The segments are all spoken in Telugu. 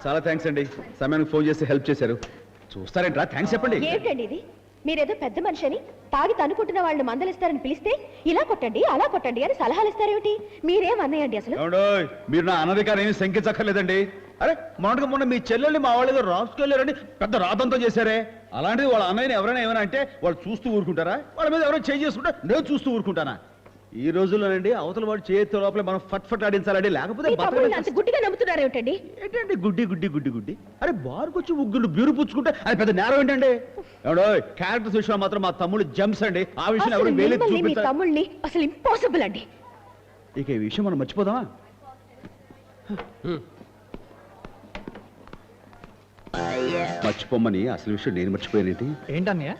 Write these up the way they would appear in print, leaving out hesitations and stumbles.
చాలా థ్యాంక్స్ అండి, సమయానికి ఫోన్ చేసి హెల్ప్ చేశారు. చూస్తారేంట్రా, థ్యాంక్స్ చెప్పండి. ఏంటండి ఇది? మీరేదో పెద్ద మనిషి అని తాగి తనుకుంటున్న వాళ్ళు మందలిస్తారని పిలిస్తే ఇలా కొట్టండి అలా కొట్టండి అని సలహాలు ఇస్తారేమిటి? మీరేం అన్నయ్యండి అసలు? మీరు నా అనధికారం ఏమి శంకించక్కర్లేదండి. అరే మొన్న మీ చెల్లెల్ని మా వాళ్ళు ఏదో రాసుకెళ్ళారని పెద్ద రాతంతో చేశారే, అలాంటిది వాళ్ళ అన్నయ్యని ఎవరైనా ఏమైనా అంటే వాళ్ళు చూస్తూ ఊరుకుంటారా? వాళ్ళ మీద ఎవరైనా చేయి చేసుకుంటే నేను చూస్తూ ఊరుకుంటానా? ఈ రోజుల్లోనండి అవతల వాడు చేతి లోపల మనం ఫట్ ఆడించాలండి, లేకపోతే గుడ్డిగా నమ్ముతున్నారేమిటండి? ఏంటండి గుడ్డి గుడ్డి గుడ్డి గుడ్డి? అరే బారుకొచ్చి ముగ్గురు బ్యూరు పుచ్చుకుంటే అది పెద్ద నేరం ఏంటండి? ఎవడో క్యారెక్టర్స్ విషయంలో మాత్రం మా తమ్ముడు జంప్స్ అండి. ఆ విషయం ఎవరు వేలెత్తి చూపించాలి? తమ్ముళ్ళని అసలు ఇంపాసిబుల్ అండి. ఇక ఈ విషయం మనం మర్చిపోదామా? మర్చిపోమ్మని అసలు విషయం నేను మర్చిపోయానేంటి? ఏంటన్నయ్య?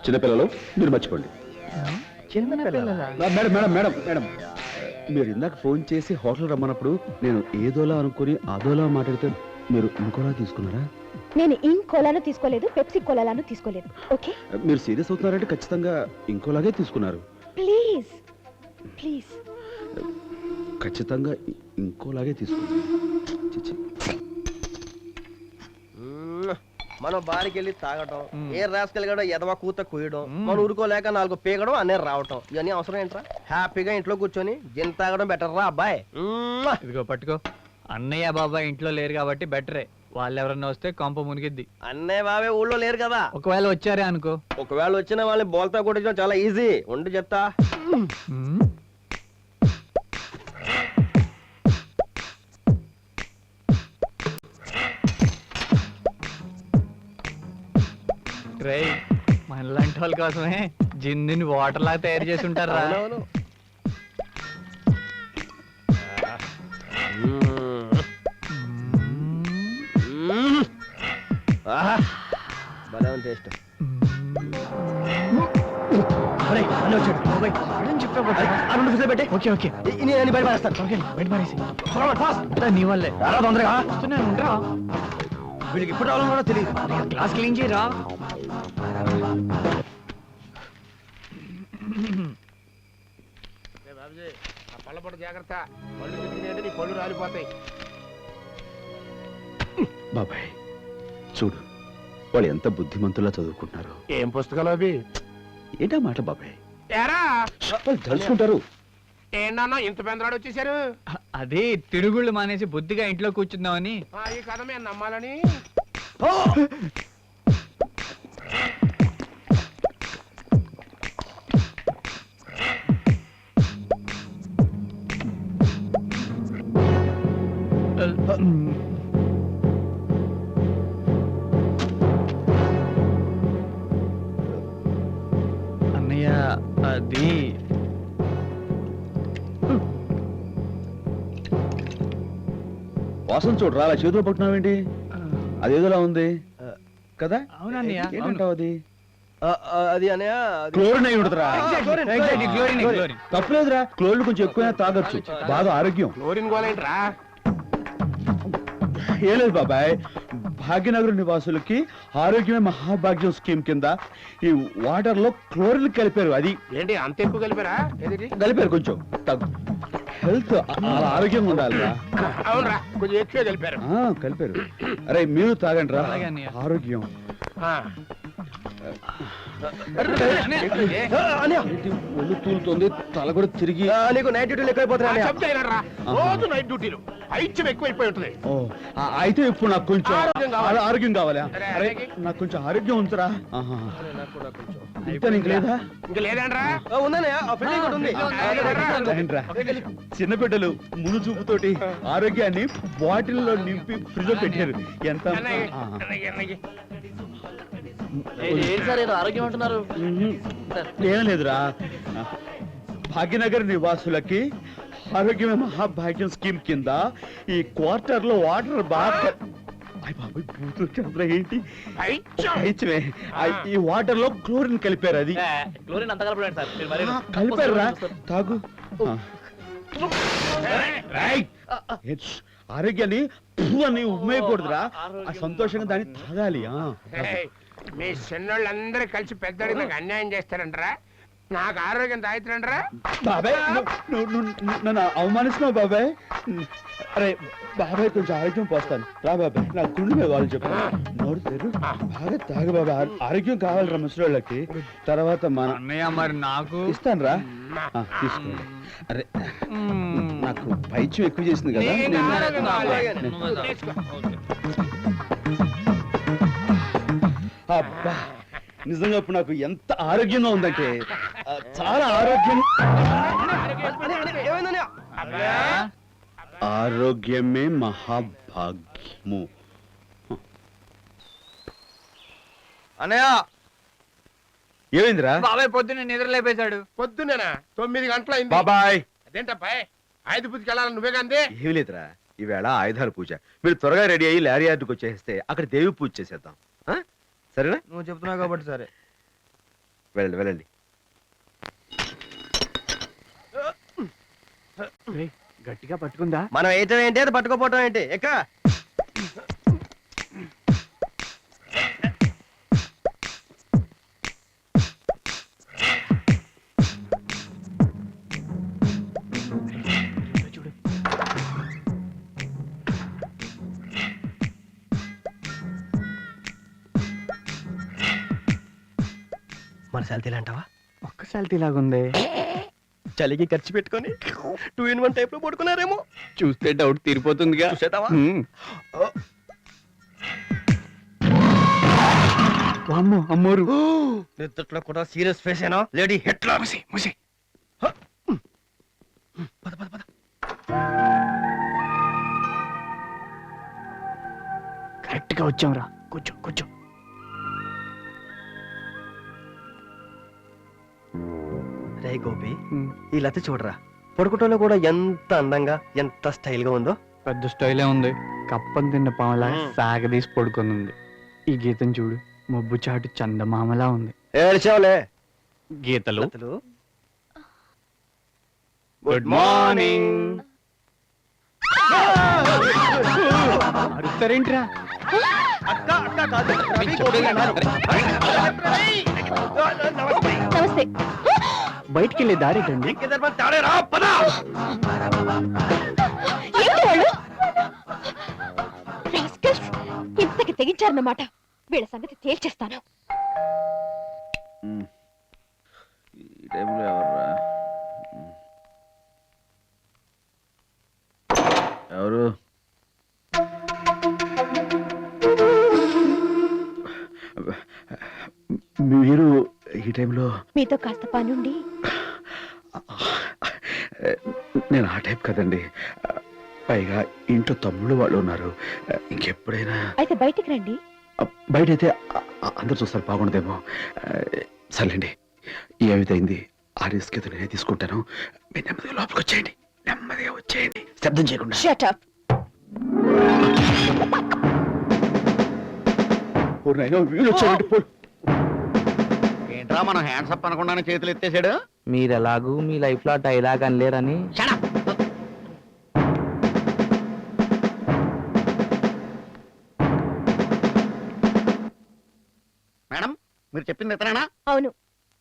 చిన్నపిల్లలు మీరు మర్చిపోండి. మేడం మేడం మేడం మేడం మీరు ఇందాక ఫోన్ చేసి హోటల్ రమ్మన్నప్పుడు నేను ఏదోలా అనుకుని అదోలా మాట్లాడితే మీరు ఇంకోలా తీసుకున్నారా? నేను ఇంకోలాను తీసుకోలేదు, పెప్సీ కోలాను తీసుకోలేదు. ఓకే, మీరు సీరియస్ అవుతున్నారంటే ఖచ్చితంగా ఇంకోలాగే తీసుకున్నారు. ప్లీజ్ ప్లీజ్ ఖచ్చితంగా ఇంకోలాగే తీసుకున్నారు. మనం బారికి వెళ్ళి తాగడం, ఏ రాసుకెళ్ళగడం, ఎదవా కూత కుయ్యడం, మనం ఊరుకోలేక 4 పీగడం అనే రావటం, ఇవన్నీ అవసరం ఏంట్రా? హ్యాపీగా ఇంట్లో కూర్చొని జిన్ తాగడం బెటర్ రా అబ్బాయి. ఇదిగో పట్టుకో. అన్నయ్య బాబాయ్ ఇంట్లో లేరు కాబట్టి బెటరే. వాళ్ళు ఎవరన్నా వస్తే కొంప మునిగిద్ది. అన్నయ్య బాబే ఊళ్ళో లేరు కదా. ఒకవేళ వచ్చారే అనుకో. ఒకవేళ వచ్చిన వాళ్ళని బోల్తా కొట్టించడం చాలా ఈజీ. ఉండి చెప్తా. మనలాంటి వాళ్ళ కోసమే జిన్ని వాటర్ లాగా తయారు చేసి ఉంటారా? టేస్ట్ నీ వల్లే తొందరగా వీడికి ఇప్పుడు రావడం కూడా తెలియదు. క్లాస్ క్లీన్ చేయరా? పళ్ళపొట్టు జాగ్రత్త, పళ్ళు తిరిగినట్టు నీ పళ్ళు రాలిపోతాయి. బాబాయ్ చూడు, వాళ్ళు ఎంత బుద్ధిమంతులా చదువుకుంటున్నారు. ఏం పుస్తకాలు అవి? ఏంటా మాట బాబాయ్? ఏరా తలుచుకుంటారు. ఏంటన్నా ఇంత పెందరాడు వచ్చేసారు? అదే తిరుగుళ్ళు మానేసి బుద్ధిగా ఇంట్లో కూర్చుందామని. ఈ కథ మేము నమ్మాలని. అన్నయ్య అది వాసన చూడరా, అలా చేతిలో పట్టుకున్నావేంటి? అదేదోలా ఉంది కదా? అవునన్నయ్య. ఏమంటావు అది? అది అన్నయ్య క్లోరిన్ అయి ఉంటుందిరా. తప్పలేదురా, క్లోరిన్ కొంచెం ఎక్కువైనా తాగొచ్చు, బాగా ఆరోగ్యం. క్లోరిన్ గోలేంట్రా? ఏ లేదు బాబాయ్, భాగ్యనగర్ నివాసులకి ఆరోగ్యమే మహాభాగ్యం స్కీమ్ కింద ఈ వాటర్ లో క్లోరిన్ కలిపారు. అది ఏంటి అంత ఎక్కువ కలిపారా? కలిపారు కొంచెం హెల్త్ అలా ఆరోగ్యంగా ఉండాలిరా. అవునరా, కొంచెం ఎక్కువ కలిపారు. కలిపారు. అరే మీరు తాగండి రా, ఆరోగ్యం. ఒళ్ళు తూలుతోంది, తల కూడా తిరిగి. నీకు నైట్ డ్యూటీలు ఎక్కువైపోతున్నాయి. రోజు నైట్ డ్యూటీలు ఐచ్యం ఎక్కువైపోయి ఉంటుంది. అయితే ఇప్పుడు నాకు కొంచెం ఆరోగ్యం కావాలా? అరే నాకు కొంచెం ఆరోగ్యం ఉంచరా. ఇంకా నీకు లేదా? ఇంకా లేదండ్రా? చిన్న బిడ్డలు మును చూపుతోటి ఆరోగ్యాన్ని బాటిల్లో నింపి ఫ్రిడ్జ్ లో పెట్టారు. ఎంత ఆరోగ్యం అంటున్నారు? ఏం లేదురా, భాగ్యనగర్ నివాసులకి ఆరోగ్యమే మహాభాగ్యం స్కీమ్ కింద ఈ క్వార్టర్ లో వాటర్ బాగా ఏంటి ఈ వాటర్ లో క్లోరిన్ కలిపారు. అది క్లోరిన్ అంత కలిపారు రా, తాగు. ఆరోగ్యాన్ని అని ఉమ్మేయకూడదురా, సంతోషంగా దాన్ని తాగాలి. మీ చిన్నోళ్ళందరూ కలిసి పెద్దడికి నాకు అన్యాయం చేస్తారంటరా? నాకు ఆరోగ్యం తాగుతున్నాడరా బాబాయ్ నన్ను అవమానిస్తున్నావు బాబాయ్. అరే బాబాయ్ కొంచెం ఆరోగ్యం పోస్తాను రా బాబాయ్. నా గుండె మీద వాళ్ళు చెప్పాను నోరు తెరు బాగా తాగు బాబాయ్. ఆరోగ్యం కావాలిరా ముసలోళ్ళకి. తర్వాత మన అన్నయ్య మరి నాకు ఇస్తాను రా తీసుకోండి. అరే నాకు పైచ్యం ఎక్కువ చేసింది కదా నీకు నేను- ఆరోగ్యం కావాలి. నేను- తీసుకో. అబ్బా నిజంగా ఇప్పుడు నాకు ఎంత ఆరోగ్యంగా ఉందంటే చాలా ఆరోగ్యం. ఏమైందని ఆరోగ్యమే మహాభాగ్యము. అన్నయ్య ఏమైందిరా బాబాయ్ పొద్దున్న నిద్ర లేపేశాడు. పొద్దునేనా 9 గంటలైంది. బాబాయ్? అదేంటబ్బాయ్ ఆయుధ పూజకి వెళ్ళాలని నువ్వే కంది. ఏమి లేదురా ఈవేళ ఆయుధాల పూజ. మీరు త్వరగా రెడీ అయ్యి లారీ యార్డుకి వచ్చేస్తే అక్కడ దేవి పూజ చేసేద్దాం. ఆ? సరేనా? నువ్వు చెప్తున్నావు కాబట్టి సరే. వెళ్ళండి వెళ్ళండి. గట్టిగా పట్టుకుందా? మనం వేయటం ఏంటి అది పట్టుకోపోవటం ఏంటి ఎక్క మన సెల్తీలు అంటావా? ఒక్కసారి ఇలాగుంది. చలికి ఖర్చు పెట్టుకొని 2 in 1 టైప్ లో పడుకున్నారేమో. చూస్తే డౌట్ తీరిపోతుందిగా. చూసేద్దామా? వామ్మో అమ్మోరు. నిద్దట్లో కూడా సీరియస్ ఫేస్ ఏనా లేడీ హిట్లర్. ముసి పద పద పద. కరెక్ట్ గా వచ్చాంరా. కూర్చో కూర్చో. రే గోపి ఈ లత చూడరా పడుకోవటంలో కూడా ఎంత అందంగా ఎంత స్టైల్ గా ఉందో. పెద్ద స్టైలే ఉంది. కప్పం తిన్న పాములా సాగదీసి పడుకొని ఉంది. ఈ గీతం చూడు మబ్బు చాటు చందమామలా ఉంది. ఏడ్చావులే గీతలు. లతలు. Good morning. అరుస్తారేంట్రా? అక్క అక్క కాదు రవి గోపి అన్నారు. నమస్తే. బయటికి వెళ్ళే దారేటండి. ఇంకెదరు తాడే రా పద. ఏంటి వాళ్ళు? Rascals! ఇంతకి తెగించారన్నమాట. వీళ్ళ సంగతి తేల్చేస్తాను. ఈ టైంలో ఎవర్రా? ఎవరు? మీరు ఈ టైంలో? మీతో కాస్త పనుండి. నేను ఆ టైప్ కదండి. పైగా ఇంట్లో తమ్ముళ్ళు వాళ్ళు ఉన్నారు. ఇంకెప్పుడైనా అయితే బయటికి రండి. బయట అయితే అందరు చూస్తారు బాగుండదేమో. సర్లేండి ఏమిటైంది ఆ రిస్క్ ఏదో నేనే తీసుకుంటాను. మీరు నెమ్మదిగా లోపలికి వచ్చేయండి. నెమ్మదిగా వచ్చేయండి శబ్దం చేయకుండా. Shut up. వీళ్ళు వచ్చారండి. ఏంట్రా మనం హ్యాండ్స్ అప్ అనకుండానే చేతులు ఎత్తేసాడు. మీరు ఎలాగూ మీ లైఫ్ లో డైలాగ్ అనలేరని. మేడం మీరు చెప్పింది ఇతనేనా? అవును.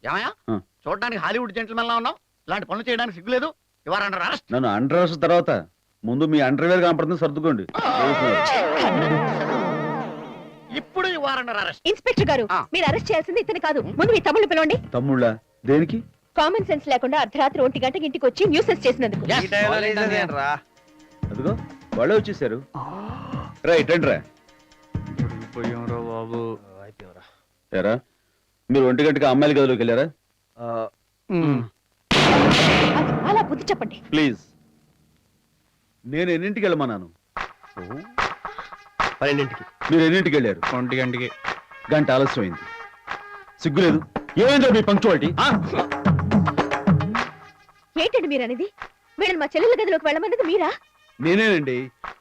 ఏమయ్యా ఆ. చూడడానికి హాలీవుడ్ జెంటిల్మెన్ లా ఉన్నావు. ఇలాంటి పనులు చేయడానికి సిగ్గులేదు. ఇవాళ అరెస్ట్. నన్ను అండర్ తర్వాత ముందు మీ అండర్వేర్ కనపడుతుంది సర్దుకోండి. ఇప్పుడు ఇవాళ అరెస్ట్. ఇన్స్పెక్టర్ గారు ఆ. మీరు అరెస్ట్ చేయాల్సింది ఇతను కాదు. ముందు మీ తమ్ముళ్ళు పిలవండి. తమ్ముళ్ళ దేనికి? కామన్ సెన్స్ లేకుండా అర్ధరాత్రి 1 గంటకి ఇంటికి వచ్చి న్యూసెన్స్ చేసినందుకు. ఈ టైంలో లేచేదేంట్రా? అదిగో వాళ్ళే వచ్చేసారు. రైట్ రండి రా. పోయాంరా బాబు. అయిపోయావురా. ఏరా మీరు 1 గంటకి అమ్మాయిల గదిలోకి వెళ్ళారా? అలా బుద్ధి చెప్పండి. ప్లీజ్ నేను ఎన్నింటికి వెళ్ళమన్నాను? 12ంటికి. మీరు ఎన్నింటికి వెళ్ళారు? 1 గంటకి. గంట ఆలస్యమైంది. సిగ్గులేదు? ఏమైందో మీ పంక్చువాలిటీ? ఏంటండి మీరు అనేది? వీళ్ళని మా చెల్లెల గదిలోకి వెళ్ళమన్నది మీరా? నేనేనండి.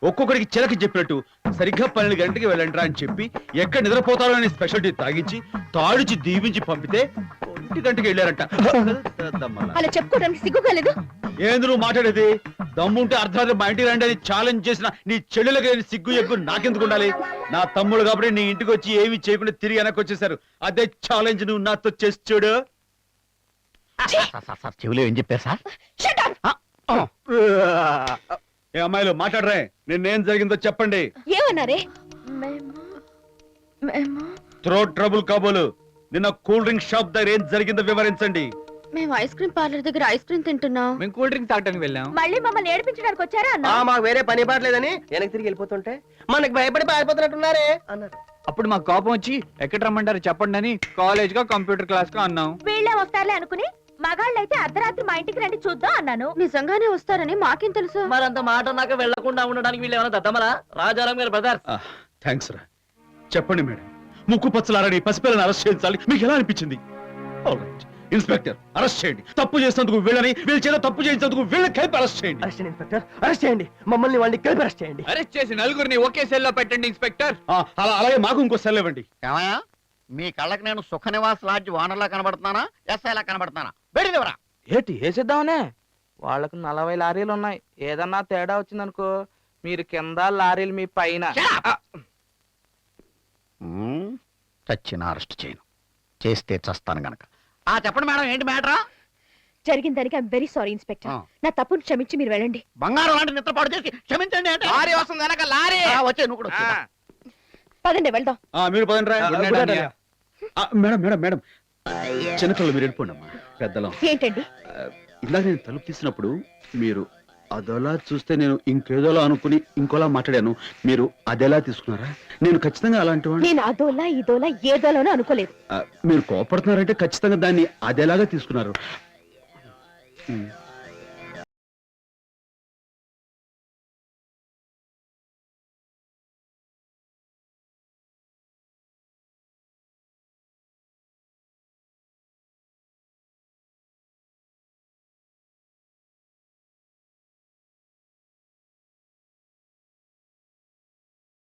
ఒక్కొక్కడికి చిలకి చెప్పినట్టు సరిగ్గా 12 గంటకి వెళ్ళండి అని చెప్పి ఎక్కడ నిద్రపోతారో అనే స్పెషాలిటీ తాగించి తాడిచి దీవించి పంపితే 1 గంటకి వెళ్ళారంట. అలా చెప్పుకోవడానికి సిగ్గుగా లేదు? ఏంది నువ్వు మాట్లాడేది? దమ్ముంటే అర్ధరాత్రి మా ఇంటికి రండి అని ఛాలెంజ్ చేసిన నీ చెల్లెలకి లేని సిగ్గు ఎగ్గు నాకెందుకు ఉండాలి? నా తమ్ముడు కాబట్టి నీ ఇంటికి వచ్చి ఏమీ చేయకుండా తిరిగి వెనక్కి వచ్చేసారు. అదే ఛాలెంజ్ నువ్వు నాతో చేసి చూడు. సార్ చెవిలో ఏం చెప్పారు సార్? Shut up! ఏ అమ్మాయిలు మాట్లాడరే నిన్నేం జరిగిందో చెప్పండి. ఏమన్నారే? థ్రోట్ ట్రబుల్ కాబోలు నిన్న కూల్ డ్రింక్ షాప్ దగ్గర ఏం జరిగిందో వివరించండి. మేము ఐస్ క్రీమ్ పార్లర్ దగ్గర ఐస్ క్రీమ్ తింటున్నాం. మేము కూల్ డ్రింక్ తాగడానికి వెళ్ళాం. మళ్ళీ మమ్మల్ని ఏడిపించడానికి వచ్చారా అన్న? మాకు వేరే పని పాటలేదని వెనక్కి తిరిగి వెళ్ళిపోతుంటే మనకి భయపడి పారిపోతున్నట్టున్నారే అన్నారు. అప్పుడు మాకు కోపం వచ్చి ఎక్కడ రమ్మంటారు చెప్పండి అని కాలేజ్ గా కంప్యూటర్ క్లాస్ గా అన్నాం. వీళ్ళే వస్తారులే అనుకుని మగాళ్ళైతే అర్ధరాత్రి మా ఇంటికి రండి చూద్దాం అన్నాను. నిజంగానే వస్తారని మాకేం తెలుసు? మరంత మాట నాకు వెళ్లకుండా ఉండడానికి వీళ్ళు ఏమైనా దద్దమరా? రాజారాం గారు బ్రదర్. థ్యాంక్స్ రా. చెప్పండి మేడం, ముక్కు పచ్చలారని పసిపిల్లని అరెస్ట్ చేయించాలి మీకు ఎలా అనిపించింది? ఆల్రైట్ ఇన్స్పెక్టర్, అరెస్ట్ చేయండి. తప్పు చేసినందుకు వీళ్ళని, వీళ్ళ చేత తప్పు చేయించినందుకు వీళ్ళని కలిపి అరెస్ట్ చేయండి. అరెస్ట్ చేయండి ఇన్స్పెక్టర్, అరెస్ట్ చేయండి. మమ్మల్ని వాడిని కలిపి అరెస్ట్ చేయండి. అరెస్ట్ చేసి నలుగురిని ఒకే సెల్ లో పెట్టండి ఇన్స్పెక్టర్. అలాగే మాకు ఇంకో సెల్ ఇవ్వండి. ఏమయ్యా మీ కళ్ళకి నేను సుఖ నివాస్ లాడ్జ్ వానర్లా కనబడుతున్నానా, ఎస్ఐలా కనబడుతున్నానా? బయటికి ఏంటి వేసేద్దామనే? వాళ్ళకు 40 లారీలు ఉన్నాయి. ఏదన్నా తేడా వచ్చిందనుకో మీరు కింద లారీలు మీ పైన. చచ్చిన అరెస్ట్ చేయను, చేస్తే చస్తాను గనక. చెప్పండి మేడం, ఏంటి మ్యాటరా? జరిగిన దానికి ఐఎమ్ వెరీ సారీ ఇన్స్పెక్టర్. నా తప్పును క్షమించి మీరు వెళ్ళండి. బంగారం లాంటి నిద్రపాటు చేసి క్షమించండి అంటే లారీ వస్తుంది వెనక లారీ. వచ్చే నువ్వు కూడా వచ్చేయ్. పదండి వెళ్దాం. మీరు పదండి రా. Good night, అన్నయ్య. మేడం మేడం మేడం చిన్నపిల్లలు మీరు వెళ్ళిపోండి అమ్మా. పెద్దలం ఏంటండి? ఇందాక నేను తలుపు తీసినప్పుడు మీరు అదోలా చూస్తే నేను ఇంకేదోలా అనుకుని ఇంకోలా మాట్లాడాను. మీరు అదేలా తీసుకున్నారా? నేను ఖచ్చితంగా అలాంటి వాడిని. నేను అదోలా ఇదోలా ఏదోలానో అనుకోలేదు. మీరు కోపడుతున్నారంటే ఖచ్చితంగా దాన్ని అదేలాగా తీసుకున్నారు.